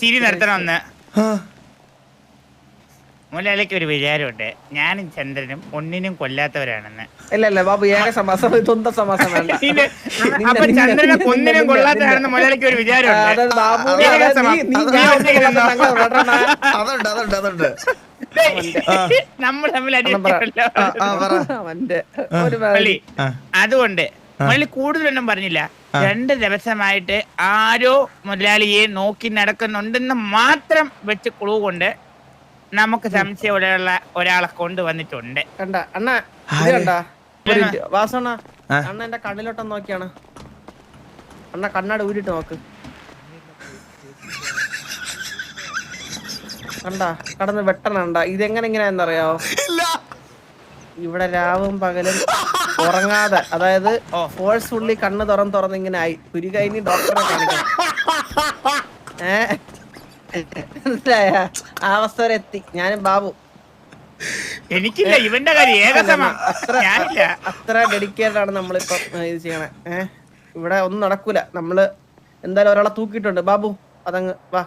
ചിരി നിർത്തണമെന്ന് മുതലാളിക്ക് ഒരു വിചാരമുണ്ട്, ഞാനും ചന്ദ്രനും ഒന്നിനും കൊല്ലാത്തവരാണെന്ന്. ഇല്ല ബാബു, ഏക സമാസം തൊണ്ട സമാസം വേണ്ട. അപ്പൊ ചന്ദ്രനെ ഒന്നിനും കൊള്ളാത്തവരാണെന്ന് മുതലാളിക്ക് ഒരു വിചാരമുണ്ട്. നമ്മൾ തമ്മിൽ അതുകൊണ്ട് മുതലാളി കൂടുതലൊന്നും പറഞ്ഞില്ല. 2 ദിവസമായിട്ട് ആരോ മുതലാളിയെ നോക്കി നടക്കുന്നുണ്ടെന്ന് മാത്രം വെച്ച് ക്ലൂ കൊണ്ട് നമുക്ക് സംശയമുള്ള ഒരാളെ കൊണ്ടുവന്നിട്ടുണ്ട്. കണ്ട അണ്ണ വാസണ്ണ, അണ്ണ എന്റെ കണ്ണിലോട്ടം നോക്കിയാണ്. അണ്ണ കണ്ണാട് ഊരിട്ട് നോക്ക്. കണ്ട കടന്ന് വെട്ടണണ്ട. ഇതെങ്ങനെ ഇങ്ങനെയാന്നറിയാവോ? ഇവിടെ രാവും പകലും ഉറങ്ങാതെ, അതായത് ഫോഴ്സ്ഫുള്ളി കണ്ണ് തുറന്ന് ഇങ്ങനെ ആയി. കുരി കഴിഞ്ഞ് ഡോക്ടറെ കാണിക്കണം. ആ അവസ്ഥ വരെ എത്തി ഞാനും ബാബു. എനിക്കില്ല ഇവന്റെ കാര്യം അത്ര ഡെഡിക്കേറ്റഡ് ആണ് നമ്മളിപ്പം ഇത് ചെയ്യണേ. ഇവിടെ ഒന്നും നടക്കൂല. നമ്മള് എന്തായാലും ഒരാളെ തൂക്കിയിട്ടുണ്ട്. ബാബു അതങ്ങ് വാ.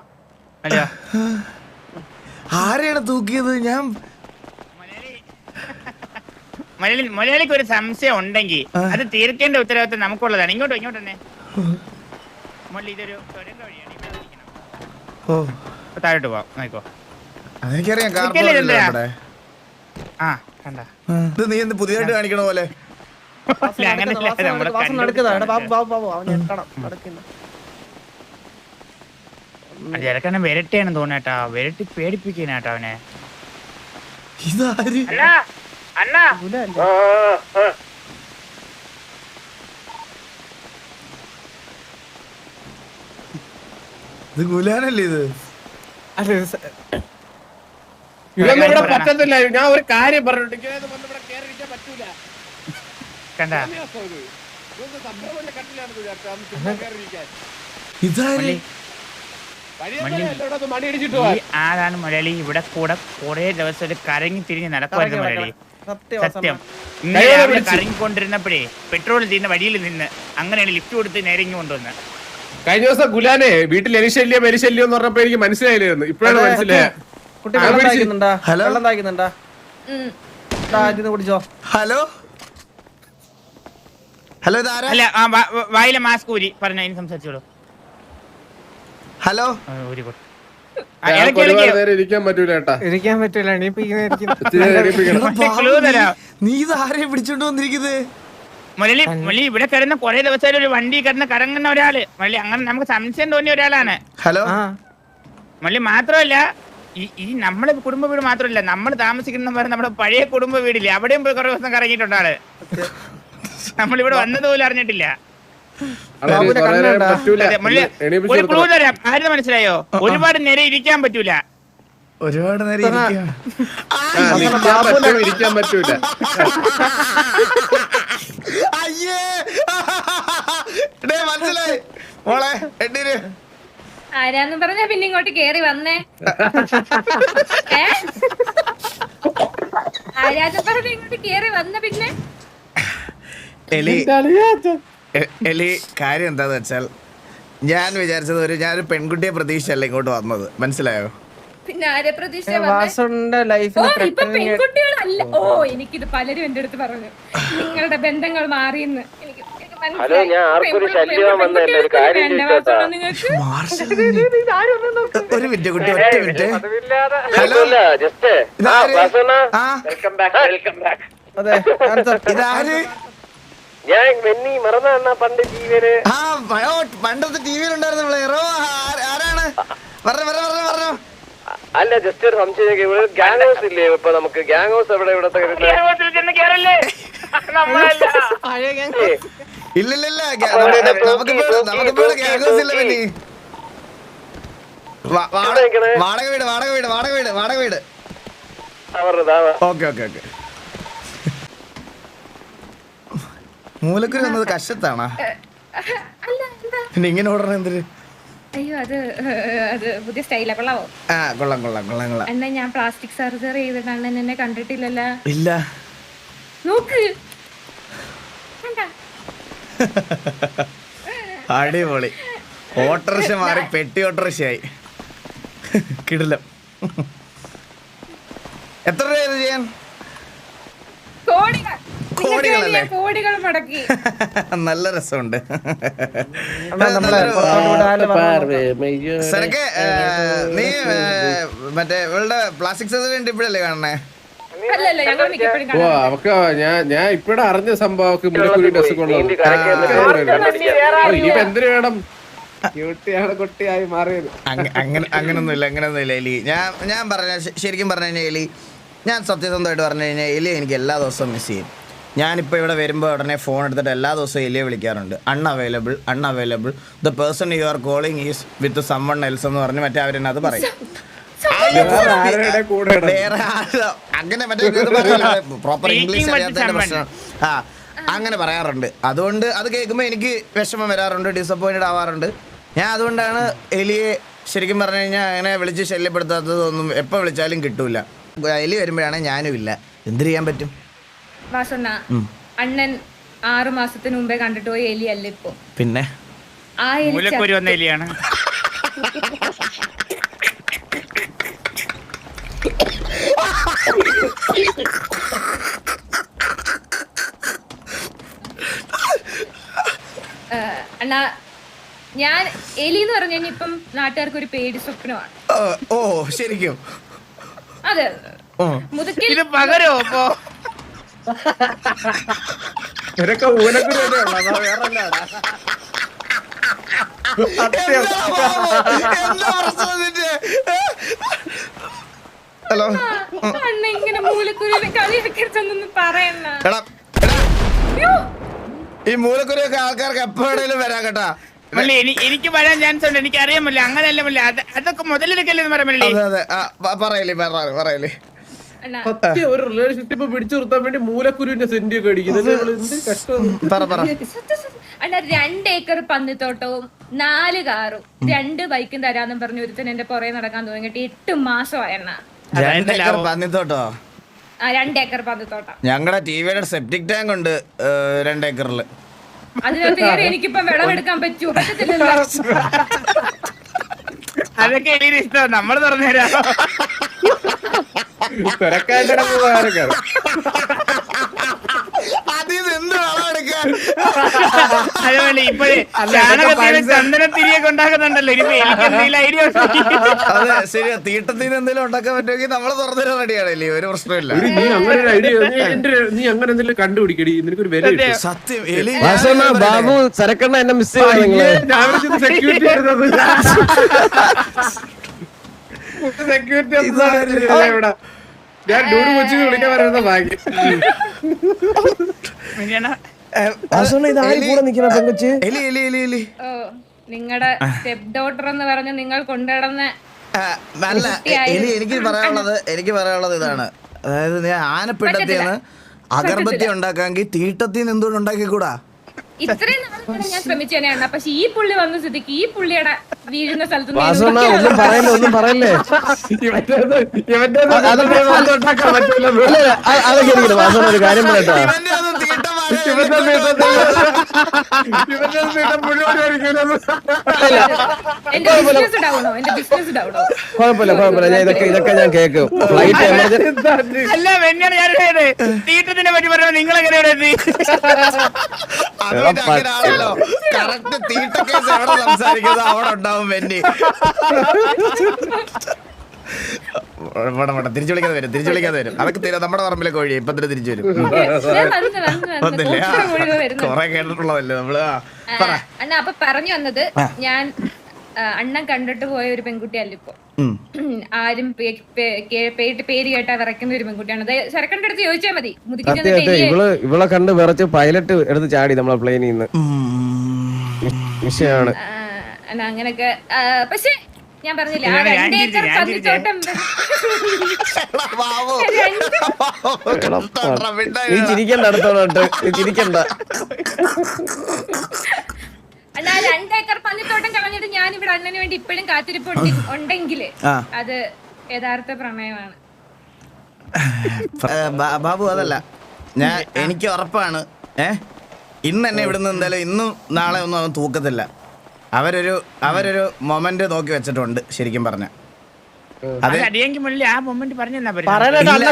ആരെയാണ് തൂക്കിയത്? ഞാൻ മലയാളിക്ക് ഒരു സംശയം ഉണ്ടെങ്കിൽ അത് തീർക്കേണ്ട ഉത്തരവാദിത്വം നമുക്കുള്ളതാണ്. ഇങ്ങോട്ട് തന്നെ ഇതൊരു താഴോട്ട് പോവാം. നോക്കോ, അതെനിക്കറിയാം. നീ എന്ത് പുതിയതായിട്ട് കാണിക്കണ പോലെ? ജലക്കണ്ണം വിരട്ടിയാണ് തോന്നേട്ടാ. വിരട്ടി പേടിപ്പിക്കാനാട്ടാ അവനെ. അണ്ണാ ഇത് ഗുലാനല്ലേ? ഇത് ഇതൊന്നും ഇവിടെ പറ്റത്തില്ല. ഞാൻ ഒരു കാര്യം പറഞ്ഞിട്ട് പറ്റൂല. ആരാണ് മുരളി? ഇവിടെ കൂടെ കുറെ ദിവസം ഒരു കറങ്ങി തിരിഞ്ഞ് നടക്കുമായിരുന്നു മുരളി. സത്യം. ഇന്നലെ കറങ്ങിക്കൊണ്ടിരുന്നപ്പോഴേ പെട്രോൾ തീരുന്ന വഴിയിൽ നിന്ന് അങ്ങനെയാണ് ലിഫ്റ്റ് കൊടുത്ത് നേരെ ഇങ്ങ് കൊണ്ടുവന്ന്. കഴിഞ്ഞ ദിവസം ഗുലാനെ വീട്ടിൽ എലിശല്യം എന്ന് പറഞ്ഞപ്പോ എനിക്ക് മനസ്സിലായില്ലായിരുന്നു. ഇപ്പോഴാണ് മനസ്സിലായത്. ഹലോ ഹലോ, അല്ല വായിലെ മാസ്ക് ഊരി പറഞ്ഞ സംസാരിച്ചോളൂ. ഹലോ, ഇരിക്കാൻ പറ്റൂല. നീ ഇത് ആരെയും പിടിച്ചോണ്ട് വന്നിരിക്കുന്നത്? മുരളി ഇവിടെ കിടന്ന കുറെ ദിവസം ഒരു വണ്ടി കിടന്ന് കറങ്ങുന്ന ഒരാള് മുരളി. അങ്ങനെ നമുക്ക് സംശയം തോന്നിയ ഒരാളാണ്. ഹലോ മുരളി മാത്രമല്ല, ഈ നമ്മുടെ കുടുംബ വീട് മാത്രമല്ല, നമ്മൾ താമസിക്കുന്ന നമ്മുടെ പഴയ കുടുംബ വീടില്ലേ, അവിടെയും പോയി കുറെ ദിവസം കറങ്ങിയിട്ടുണ്ട് ആള്. നമ്മളിവിടെ വന്നതുപോലും അറിഞ്ഞിട്ടില്ല. ഒരു ക്ലൂ തരാം. ആരും മനസ്സിലായോ? ഒരുപാട് നേരം ഇരിക്കാൻ പറ്റൂല. ഒരുപാട് നേരം ഇരിക്കാൻ പറ്റൂല. അയ്യേ, മനസ്സിലായി മോളെ. ആരാന്ന് പറഞ്ഞ പിന്നെ ഇങ്ങോട്ട് കേറി വന്നേ? ആരാന്ന് പറഞ്ഞ ഇങ്ങോട്ട് കേറി വന്ന പിന്നെ? എലി, കാര്യം എന്താന്ന് വെച്ചാൽ ഞാൻ വിചാരിച്ചത് ഞാനൊരു പെൺകുട്ടിയെ പ്രതീക്ഷയല്ല ഇങ്ങോട്ട് വന്നത്. മനസ്സിലായോ? പിന്നെ ആരെ പ്രതീക്ഷ? പെൺകുട്ടികളല്ല. ഓ, എനിക്കിത് പലരും എന്റെ അടുത്ത് പറഞ്ഞു, നിങ്ങളുടെ ബന്ധങ്ങൾ മാറിയെന്ന്. എനിക്ക് ഹലോ, ഞാൻ ആർക്കൊരു ശല്യം വന്നല്ലേ? ഒരു കാര്യം ഒരു മിനിറ്റ് കുട്ടി, ഒറ്റ മിനിറ്റ്. ഹലോ ജസ്റ്റ് ഇതാര്? ഞാൻ വെന്നി മറന്ന പണ്ട് ടിവിയില്. പണ്ടത്തെ ടിവിയിലുണ്ടായിരുന്നു. ആരാണ്? പറഞ്ഞോ. അല്ല, ജസ്റ്റ് ഒരു സംശയം. ഇവിടെ ഗ്യാങ് ഹൗസ് ഇല്ലേ? ഇപ്പൊ നമുക്ക് ഗ്യാങ് ഹൗസ് എവിടെ? ഇവിടത്തെ ഇല്ലില്ല, നമുക്കിപ്പോ ഗ്യാങ് ഹൗസ് ഇല്ല. പിന്നെ വാടക വീട്. ഓക്കെ. മൂലക്കുരി വന്നത് കശത്താണോ? പിന്നെ ഇങ്ങനെ ഓടണ എന്തിന്? അയ്യോ അത് പുതിയ സ്റ്റൈലാ, കൊള്ളാവോ? ആ കൊള്ളാം കൊള്ളാം കൊള്ളാം കൊള്ളാം. അണ്ണൻ ഞാൻ പ്ലാസ്റ്റിക് സർജറി ചെയ്തിട്ട് അണ്ണൻ എന്നെ കണ്ടിട്ടില്ലല്ലോ. ഇല്ല നോക്ക് കണ്ടാ? അടിപൊളി. ഓട്ടോറിക്ഷ മാറി പെട്ടി ഓട്ടോറിക്ഷയായി. കിടിലം. എത്ര രൂപ ഇത് ചെയ്യാൻ? കോടികൾ. കോടികളല്ലേ? കോടികൾ മുടക്കി. നല്ല രസമുണ്ട്. സരക്ക് നീ മറ്റേ ഇവളുടെ പ്ലാസ്റ്റിക് സർജറി ഇപ്പോഴല്ലേ കാണണേ? അല്ലല്ല, ഞങ്ങൾ മിക്കപ്പോഴും ഓ കാണാറുണ്ട്. അവക്ക് ഞാൻ ഇപ്പഴാ അറിഞ്ഞ സംഭവം അവക്ക് മുലക്കുരുവിന്റെ അസുഖം ഇനിയിപ്പോ എന്തിനു വേണം ക്യൂട്ടിയാണ് കുട്ടിയായി മാറിയത്. അങ്ങനൊന്നുമില്ല അങ്ങനൊന്നുമില്ല എലി. ഞാൻ പറഞ്ഞ ശരിക്കും പറഞ്ഞു കഴിഞ്ഞാൽ എലി, ഞാൻ സത്യസന്ധമായിട്ട് പറഞ്ഞു കഴിഞ്ഞാൽ എലി എനിക്ക് എല്ലാ ദിവസവും മിസ് ചെയ്യും. ഞാനിപ്പോൾ ഇവിടെ വരുമ്പോൾ ഉടനെ ഫോൺ എടുത്തിട്ട് എല്ലാ ദിവസവും എലിയെ വിളിക്കാറുണ്ട്. Unavailable the person you are calling is with someone else എന്ന് പറഞ്ഞ് മറ്റേ അവരെന്നത് പറയും. വേറെ അങ്ങനെ മറ്റേ പ്രോപ്പർ ഇംഗ്ലീഷ് അറിയാത്തതിന്റെ പ്രശ്നം. ആ അങ്ങനെ പറയാറുണ്ട്. അതുകൊണ്ട് അത് കേൾക്കുമ്പോൾ എനിക്ക് വിഷമം വരാറുണ്ട്, ഡിസപ്പോയിൻറ്റഡ് ആവാറുണ്ട്. ഞാൻ അതുകൊണ്ടാണ് എലിയെ ശരിക്കും പറഞ്ഞു കഴിഞ്ഞാൽ അങ്ങനെ വിളിച്ച് ശല്യപ്പെടുത്താത്തതൊന്നും. എപ്പോൾ വിളിച്ചാലും കിട്ടൂല. എലി വരുമ്പോഴാണെങ്കിൽ ഞാനും ഇല്ല. എന്ത് ചെയ്യാൻ പറ്റും? വാസണ്ണ, അണ്ണൻ 6 മാസത്തിന് മുമ്പേ കണ്ടിട്ട് പോയി എലി അല്ല ഇപ്പൊ. പിന്നെ ആ എലി മൂലക്കൊരു വന്ന എലിയാണ്. അണ്ണാ, ഞാൻ എലി എന്ന് പറഞ്ഞു കഴിഞ്ഞാൽ ഇപ്പം നാട്ടുകാർക്ക് ഒരു പേടി സ്വപ്നമാണ്. ഓ ശരിക്കും അതെ, മുതുക്കിൽ ഇത് പകരോ അപ്പോ? ഇവരൊക്കെ മൂലക്കുരു വേറെ ഹലോ അണ്ണ ഇങ്ങനെ മൂലക്കുരുവിനെ കളിയാക്കരുതെന്നൊന്നും പറയണ്ട. ഈ മൂലക്കുരൊക്കെ ആൾക്കാർക്ക് എപ്പോഴേലും വരാം കേട്ടാ. മള്ളി എനിക്ക് വരാൻ ചാൻസ് ഉണ്ട്, എനിക്ക് അറിയാമല്ലോ. അങ്ങനെയല്ല മള്ളി, അതൊക്കെ മുതലെടുക്കല്ലേ പറയല്ലേ? അതെ പറയല്ലേ അണ്ണാ, ഒരു റിലേഷൻഷിപ്പ് പിടിച്ചു നിർത്താൻ വേണ്ടി മൂലക്കുരുവിന്റെ സെന്റി ഒക്കെ അടിക്കുന്നത് എന്ത് കഷ്ടം. അണ്ണാ 2 ഏക്കർ പന്നിത്തോട്ടവും 4 കാറും 2 ബൈക്കും തരാന്നും പറഞ്ഞ് ഒരുത്തൻ എന്റെ പുറകെ നടക്കാൻ തുടങ്ങിയിട്ട് 8 മാസമായി അണ്ണ. 2 ഏക്കർ പന്നിത്തോട്ടോ? 2 ഏക്കർ പന്നിത്തോട്ടം. ഞങ്ങളുടെ ടിവിയുടെ സെപ്റ്റിക് ടാങ്ക് ഉണ്ട് 2 ഏക്കറില്. അതിനകത്ത് കയറി എനിക്കിപ്പം വിളവെടുക്കാൻ പറ്റുമോ? പറ്റത്തില്ലല്ലോ. അതൊക്കെ എലിയുടെ ഇഷ്ടം, നമ്മൾ തുറന്നുതരാം. അതേപോലെ ഇപ്പോഴേ ചാണകത്തിന് ചന്ദനത്തിരിയൊക്കെ ഉണ്ടാക്കുന്നുണ്ടല്ലോ. ഇനിയിപ്പോ എനിക്ക് എന്തെങ്കിലും ഐഡിയ അതെ ശരിയാ. തീട്ടത്തിന് എന്തെങ്കിലും ഉണ്ടാക്കാൻ പറ്റുമെങ്കിൽ നമ്മള് തുറന്നിട്ട് റെഡിയാണല്ലേ, ഒരു പ്രശ്നമില്ല. നീ അങ്ങനെ ഒരു ഐഡിയ നീ അങ്ങനെ എന്തെങ്കിലും കണ്ടുപിടിക്കടി, നിനക്കൊരു വില കിട്ടും. സത്യം എലി ബാബു സരക്കണ്ണ എന്നെ മിസ് ചെയ്തു. സെക്യൂരിറ്റി സെക്യൂരിറ്റി ഇവിടെ ഞാൻ ഡൂഡ് കൊച്ചു വിളിക്കാൻ വരുന്ന ഭാഗ്യം. എലി ഓ, നിങ്ങളുടെ സ്റ്റെപ്പ് ഡോട്ടർ എന്ന് പറഞ്ഞ് നിങ്ങൾ കൊണ്ടുനടന്ന അല്ല എലി. എനിക്ക് പറയാനുള്ളത് ഇതാണ്. അതായത് ഞാൻ ആനപ്പിണ്ടത്തിന്ന് അഗർബത്തി ഉണ്ടാക്കാമെങ്കിൽ തീട്ടത്തിന്ന് എന്തുകൊണ്ട് ഉണ്ടാക്കിക്കൂടാ? ഇത്രയും നാളുകൾ ഞാൻ ശ്രമിച്ചു തന്നെയാണ്. പക്ഷെ ഈ പുള്ളി വന്ന സ്ഥിതിക്ക് ഈ പുള്ളിയുടെ വീഴുന്ന സ്ഥലത്ത് ഒന്നും പറയല്ലേ. അതൊക്കെ ഇരിക്കണം. വാസന ഒരു കാര്യം പറയട്ടോ, ഇവന്റെ ഒന്നും തീട്ടം എന്റെ ബിസിനസ് ഡൗണോ, എന്റെ ബിസിനസ് ഡൗണോ? കുഴപ്പമില്ല. ഞാൻ ഇതൊക്കെ ഞാൻ കേൾക്കും. ഫ്ലൈറ്റ് എമർജൻസി അല്ല വെഞ്ഞാണ് ഞാൻ തീട്ടത്തിനെ പറ്റി പറഞ്ഞ നിങ്ങൾ എങ്ങനെയാണ് അങ്ങനെയാണല്ലോ. കറക്റ്റ് തീട്ടക്കേസ് എവിടെ സംസാരിക്കുന്നത് അവിടെ ഉണ്ടാവും വെന്നി. തിരിച്ചു വിളിക്കാതെ വരും. അതൊക്കെ നമ്മുടെ പറമ്പിലെ കോഴി ഇപ്പൊ തിരിച്ചു വരും. കൊറേ കേട്ടിട്ടുള്ളതല്ലേ നമ്മള്. അണ്ണ അപ്പൊ പറഞ്ഞു വന്നത്, ഞാൻ അണ്ണൻ കണ്ടിട്ട് പോയ ഒരു പെൺകുട്ടിയല്ല ഇപ്പൊ. ആരും പേര് കേട്ടാ വിറയ്ക്കുന്ന ഒരു പെൺകുട്ടിയാണ്. ശരക്കന്റെ അടുത്ത് ചോദിച്ചാൽ മതി. ഇവളെ കണ്ട് വിറച്ച് പൈലറ്റ് എടുത്ത് ചാടി നമ്മളെ പ്ലെയിനിൽ നിന്ന്. വിഷയമാണ് അങ്ങനൊക്കെ. പക്ഷെ ഞാൻ പറഞ്ഞില്ല, ആ 2 ഏക്കർ പന്നിത്തോട്ടം നീ ചിരിക്കണ്ട, അടുത്തോട്ട് നീ ചിരിക്കണ്ട. അണ്ണാ 2 ഏക്കർ പന്നിത്തോട്ടം കളഞ്ഞിട്ട് ഞാൻ ഇവിടെ അണ്ണന് വേണ്ടി ഇപ്പോഴും കാത്തിരിപ്പ് ഉണ്ടെങ്കിൽ അത് യഥാർത്ഥ പ്രണയമാണ്. ബാബു അതല്ല, എനിക്ക് ഉറപ്പാണ് ഇന്ന് തന്നെ ഇവിടുന്ന് എന്തായാലും ഇന്നും നാളെ ഒന്നും അവൻ തൂക്കത്തില്ല. അവരൊരു മൊമെന്റ് നോക്കി വെച്ചിട്ടുണ്ട് ശരിക്കും പറഞ്ഞ. അണ്ണ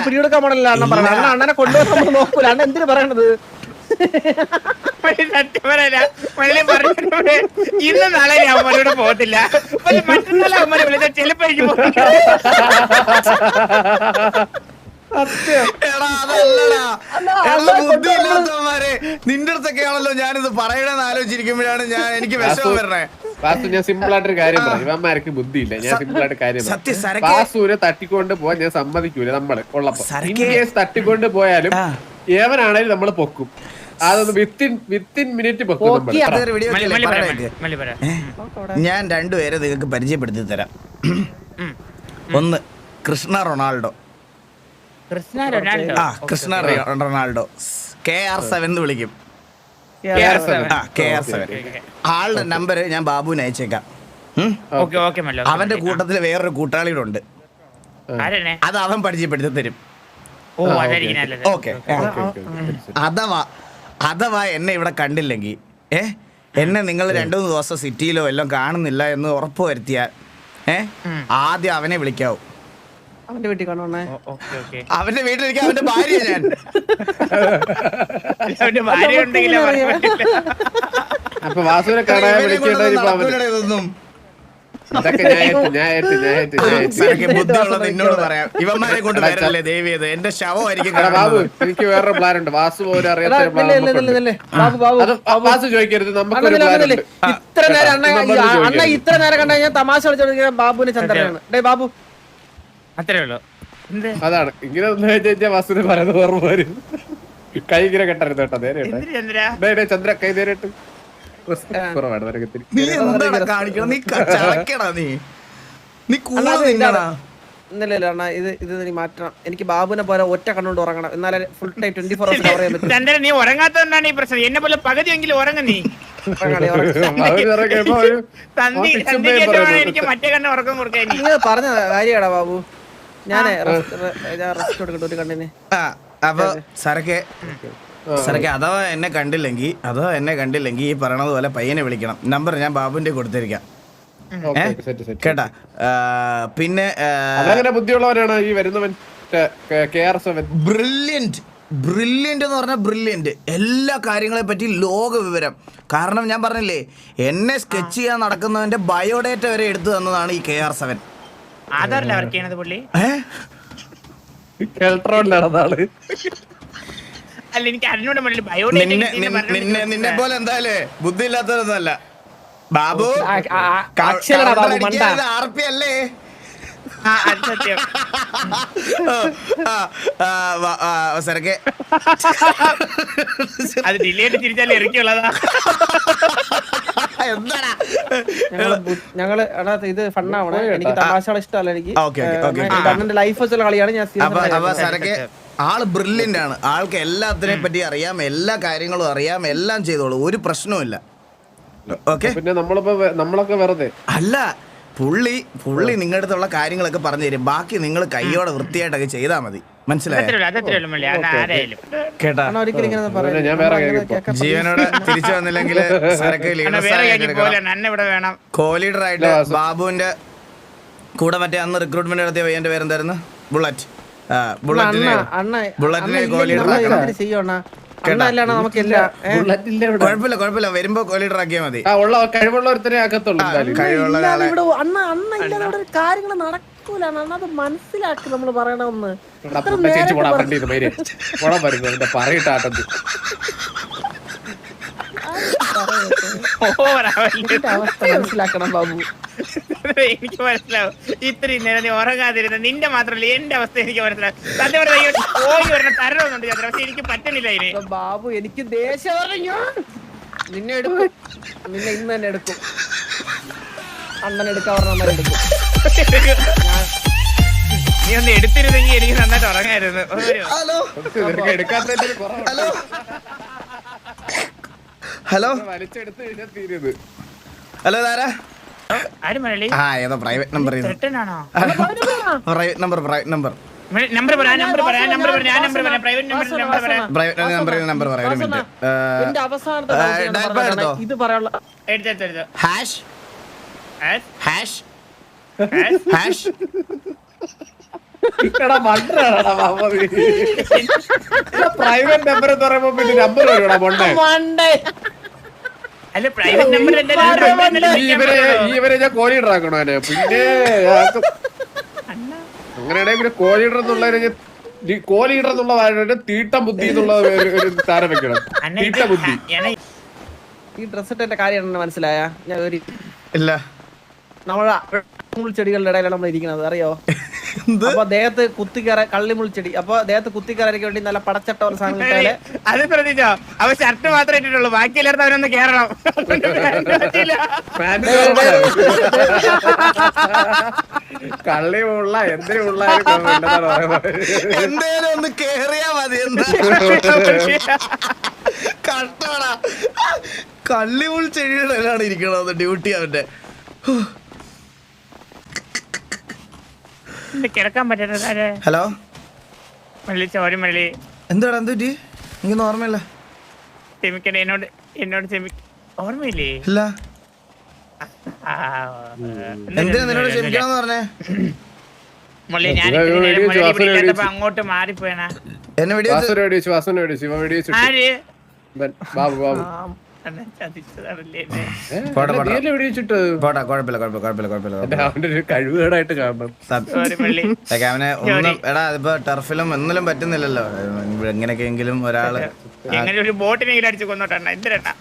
പിടിയെടുക്കാൻ പാടില്ല. അണ്ണൻ പറഞ്ഞ അണ്ണനെ കൊണ്ടുപോകാൻ നോക്കൂല. അണ്ണ എന്തിനു പറയണത്? ഇന്ന് നാളെ അവന്മാരോട് പോകത്തില്ല, മറ്റന്നാളെ അവന്മാരെ വിളിച്ചാൽ ചിലപ്പോ എനിക്ക് നിന്റെ അടുത്തൊക്കെയാണല്ലോ ഞാനിത് പറയണെന്ന് ആലോചിച്ചിരിക്കുമ്പോഴാണ് എനിക്ക് വിഷമം വരണേ. ഞാൻ സിമ്പിൾ ആയിട്ടൊരു കാര്യം പറഞ്ഞു, ഇവന്മാർക്ക് ബുദ്ധിയില്ല. ഞാൻ സിമ്പിൾ ആയിട്ട് കാര്യം വാസുവിനെ തട്ടിക്കൊണ്ട് പോവാൻ ഞാൻ സമ്മതിക്കൂല. നമ്മള് ഉള്ളപ്പോ തട്ടിക്കൊണ്ട് പോയാലും ഏവനാണേലും നമ്മള് പൊക്കും. അതൊന്ന് വിത്തിൻ മിനിറ്റ് പൊക്കും. ഞാൻ രണ്ടുപേരെ നിങ്ങൾക്ക് പരിചയപ്പെടുത്തി തരാം. ഒന്ന് Krishna Ronaldo. Krishna Ronaldo KR7 എന്ന് വിളിക്കും. KR7 ആളുടെ നമ്പർ ഞാൻ ബാബുവിന് അയച്ചേക്കാം. അവന്റെ കൂട്ടത്തില് വേറൊരു കൂട്ടാളിയുടെ ഉണ്ട്, അത് അവൻ പരിചയപ്പെടുത്തി തരും. ഓക്കെ. അഥവാ എന്നെ ഇവിടെ കണ്ടില്ലെങ്കിൽ എന്നെ നിങ്ങൾ 2-3 ദിവസം സിറ്റിയിലോ എല്ലാം കാണുന്നില്ല എന്ന് ഉറപ്പ് വരുത്തിയാൽ ആദ്യം അവനെ വിളിക്കാവൂ. അവന്റെ വീട്ടിൽ കാണുവാണേ. അവന്റെ വീട്ടിലേക്ക് അവന്റെ ഭാര്യ ഞാൻ അപ്പൊ വാസുവിനെ കാണാൻ ഇതൊന്നും ബുദ്ധിയുള്ള നിന്നോട് പറയാം. ഇവന്മാരെ കൊണ്ട് വരല്ലേ ദേവിയത്, എന്റെ ശവമായിരിക്കും. ബാബു എനിക്ക് വേറൊരു പ്ലാൻ ഉണ്ട്. വാസു പോലും അറിയാത്ത വാസു ചോദിക്കരുത്. നമുക്ക് ഇത്ര നേരം അണ്ണ ഇത്ര നേരം കണ്ട ഞാൻ തമാശ കളിച്ചോണ്ടിരിക്കുന്ന ബാബുവിന് ചന്ദ്രനാണ്. ബാബു അത്രേ ഉള്ളൂ. അതാണ് ഇങ്ങനെ ഒന്ന് ചോദിച്ചാൽ വാസുവിനെ പറയുന്നത് ഓർമ്മ വരും. കൈ ഇങ്ങനെ കെട്ടരുത് കേട്ടോ. നേരെ ചന്ദ്ര കൈ നേരിട്ട് കുറവാണ്. ഇത് നീ മാറ്റണം. എനിക്ക് ബാബുവിനെ പോലെ ഒറ്റ കണ്ണുകൊണ്ട് ഉറങ്ങണം, എന്നാലേ ഫുൾ ടൈം 24 hours കവർ ചെയ്യാൻ പറ്റും. ചന്ദ്രൻ നീ ഉറങ്ങാത്തതുകൊണ്ടാണ് ഈ പ്രശ്നം. എന്നെ പോലെ പകുതിയെങ്കിലും ഉറങ്ങ. നീ എനിക്ക് മറ്റേ കണ്ണ് ഉറക്കം കൊടുക്കാൻ പറഞ്ഞ കാര്യടാ ബാബു. ഞാനേ റെസ്റ്റ് കൊടുക്കട്ടെ ഒരു കണ്ണിന്. അപ്പൊ സരക്കെ അഥവാ എന്നെ കണ്ടില്ലെങ്കിൽ ഈ പറയണത് പോലെ പയ്യനെ വിളിക്കണം. നമ്പർ ഞാൻ ബാബുവിന്റെ കൊടുത്തിരിക്കാം കേട്ടാ. പിന്നെ ബുദ്ധിയുള്ളവരാണ് ഈ വരുന്നവൻ. ബ്രില്യന്റ് എന്ന് പറഞ്ഞാൽ ബ്രില്യന്റ്, എല്ലാ കാര്യങ്ങളെ പറ്റി ലോക വിവരം. കാരണം ഞാൻ പറഞ്ഞില്ലേ, എന്നെ സ്കെച്ച് ചെയ്യാൻ നടക്കുന്നവന്റെ ബയോഡേറ്റ വരെ എടുത്തു തന്നതാണ് ഈ KR7. ആധാറില്ല വർക്ക് ചെയ്യണത് പുള്ളി. അല്ല എനിക്ക് അറിഞ്ഞൂടെ നിന്നെ പോലെ എന്തായാലേ ബുദ്ധി ഇല്ലാത്തതൊന്നുമല്ല ബാബു. RP അല്ലേ? സത്യം. സരക്കെ അത് ഡിലേറ്റ് തിരിച്ചാൽ ഇറക്കിയുള്ളതാ. ഞങ്ങള് ഇത് ഫണ്ണാവണേ. എനിക്ക് തമാശകൾ ഇഷ്ടമല്ല. എനിക്ക് അണ്ണന്റെ ലൈഫ് വെച്ചുള്ള കളിയാണ് ഞാൻ. സരക്കെ ആള് ബ്രില്യന്റ് ആണ്. ആൾക്ക് എല്ലാത്തിനെ പറ്റി അറിയാം, എല്ലാ കാര്യങ്ങളും അറിയാം, എല്ലാം ചെയ്തോളൂ, ഒരു പ്രശ്നവുമില്ല. ഓക്കെ. പിന്നെ നമ്മളൊക്കെ വെറുതെ അല്ല, പുള്ളി നിങ്ങളുടെ അടുത്തുള്ള കാര്യങ്ങളൊക്കെ പറഞ്ഞു തരും. ബാക്കി നിങ്ങൾ കൈയോടെ വൃത്തിയായിട്ടൊക്കെ ചെയ്താൽ മതി. മനസ്സിലായോ? കേട്ടാ. ജീവനോടെ തിരിച്ചു വന്നില്ലെങ്കിൽ കോ-ലീഡറായിട്ട് ബാബുവിന്റെ കൂടെ മറ്റേ അന്ന് റിക്രൂട്ട്മെന്റ് നടത്തിയ പയ്യന്റെ പേരെന്തായിരുന്നു? ബുള്ളറ്റ്. ബുള്ളറ്റിനെ കോ-ലീഡർ കുഴപ്പമില്ല, വരുമ്പോ കോ-ലീഡർ ആക്കിയാൽ മതി. കഴിവുള്ളവരെ ആക്കത്തുള്ളൂ. കാര്യങ്ങൾ നടക്കൂല. അത് മനസ്സിലാക്കി നമ്മൾ പറയണമെന്ന് പറയിട്ടാട്ടത്. മനസ്സിലാക്കണം ബാബു. എനിക്ക് മനസ്സിലാവും. ഇത്രയും നേരം നീ ഉറങ്ങാതിരുന്ന നിന്റെ മാത്രമല്ല എന്റെ അവസ്ഥ എനിക്ക് മനസ്സിലാവും. പോയി ഒരെണ്ണം തരണമെന്നുണ്ട് ചന്ദ്ര, പക്ഷെ എനിക്ക് പറ്റുന്നില്ല അതിന്. ബാബു എനിക്ക് ദേഷ്യം. നിന്നെ എടുക്കും, നിന്നെ ഇന്ന് തന്നെ എടുക്കും. അണ്ണൻ എടുക്കാൻ പറഞ്ഞ എടുക്കും. നീ ഒന്ന് എടുത്തിരുന്നെങ്കിൽ എനിക്ക് നന്നായിട്ട് ഉറങ്ങായിരുന്നു. ഹലോ വലിച്ചെടുത്ത് കഴിഞ്ഞാൽ തീരുത്. ഹലോ ഇതാരാ? ആര് മുരളി? ആ ഏതോ പ്രൈവറ്റ് നമ്പർ റിട്ടേണാണോ? പ്രൈവറ്റ് നമ്പർ നമ്പർ പറയാ നമ്പർ പറയാ നമ്പർ പറയാ നമ്പർ പറയാ പ്രൈവറ്റ് നമ്പർ പറയാം ഒരു മിനിറ്റ് എന്റെ അവസാനത്തെ ഡയപ്പർ എടുത്തോ? ഇത് പറയാനുള്ള എടുത്തെടുത്തോ ഹാഷ് ഹാഷ് ഹാഷ് എടാ മണ്ടനാടാ മാമ നീ. പ്രൈവറ്റ് നമ്പർ എന്ന് പറയുമ്പോ പിന്നെ നമ്പർ വരുവാ മൊണ്ണേ. അല്ല പ്രൈവറ്റ് നമ്പർ ഇവരെ ഞാൻ കോലീഡർ ആക്കണോ അവനെ? പിന്നെ അങ്ങനെയാണെങ്കിൽ പിന്നെ കോലീഡർ എന്നുള്ളതിനെ കോലീഡർ എന്നുള്ള തീട്ടം ബുദ്ധി എന്നുള്ള ഒരു താരം വെക്കണം. തീട്ട ബുദ്ധി. ഈ ഡ്രസ് ഇട്ടതിന്റെ കാര്യം മനസ്സിലായ? ഞാൻ ഒരു ഇല്ല നമ്മളെ മുൾച്ചെടികളുടെ ഇടയിലാണ് നമ്മൾ ഇരിക്കുന്നത്, അറിയോ? അപ്പൊ ദേഹത്ത് കുത്തിക്കയറ കള്ളിമുൾച്ചെടി. അപ്പൊ ദേഹത്ത് കുത്തിക്കയറാൻ വേണ്ടി നല്ല പടച്ചട്ട ഒരു സാധനം കിട്ടാല് അത് ശ്രദ്ധിച്ചോ? അവ ഷർട്ട് മാത്രമേ ഇട്ടിട്ടുള്ളൂ, ബാക്കി എല്ലായിടത്തും അവനൊന്ന് കേറണം. കള്ളിയുള്ള എന്തിനുള്ള എന്തേലും ഒന്ന് കേറിയാ മതി. കട്ടോടാ കള്ളിമുൾ ചെടിയുടെ ഇരിക്കണത് ഡ്യൂട്ടി അവന്റെ. കിടക്കാൻ പറ്റുന്നത്. ഹലോ മള്ളി ചോരി മള്ളി എന്താടാ എന്ത് പറ്റി? എനിക്ക് ഓർമ്മയില്ല. ക്ഷമിക്കണേ, എന്നോട് ഓർമ്മയില്ലേ? ഇല്ല. എന്തിനാ നിന്നോട് ക്ഷമിക്കണമെന്ന് പറഞ്ഞേ? മുള്ളി ഞാൻ അങ്ങോട്ട് മാറിപ്പോയണ. എന്നെ വെടിവെച്ച് ആര് ബാബു ബാബു ചതിച്ചതാണല്ലേ പോട്ടെ പോട്ടെ വെടിവെച്ചിട്ട് പോട്ടെ കുഴപ്പമില്ല. അവന്റെ ഒരു കഴിവുകേടായിട്ട് കാണണം. സോറി മള്ളി. അവനെ ഒന്നും എടാ ഇപ്പൊ ടർഫിലും ഒന്നിലും പറ്റുന്നില്ലല്ലോ. എങ്ങനെയൊക്കെയെങ്കിലും ഒരാള് എങ്ങനെ ഒരു ബോട്ടിനെങ്കിലും അടിച്ച് കൊന്നോട്ടെണ്ണ എന്തിനാ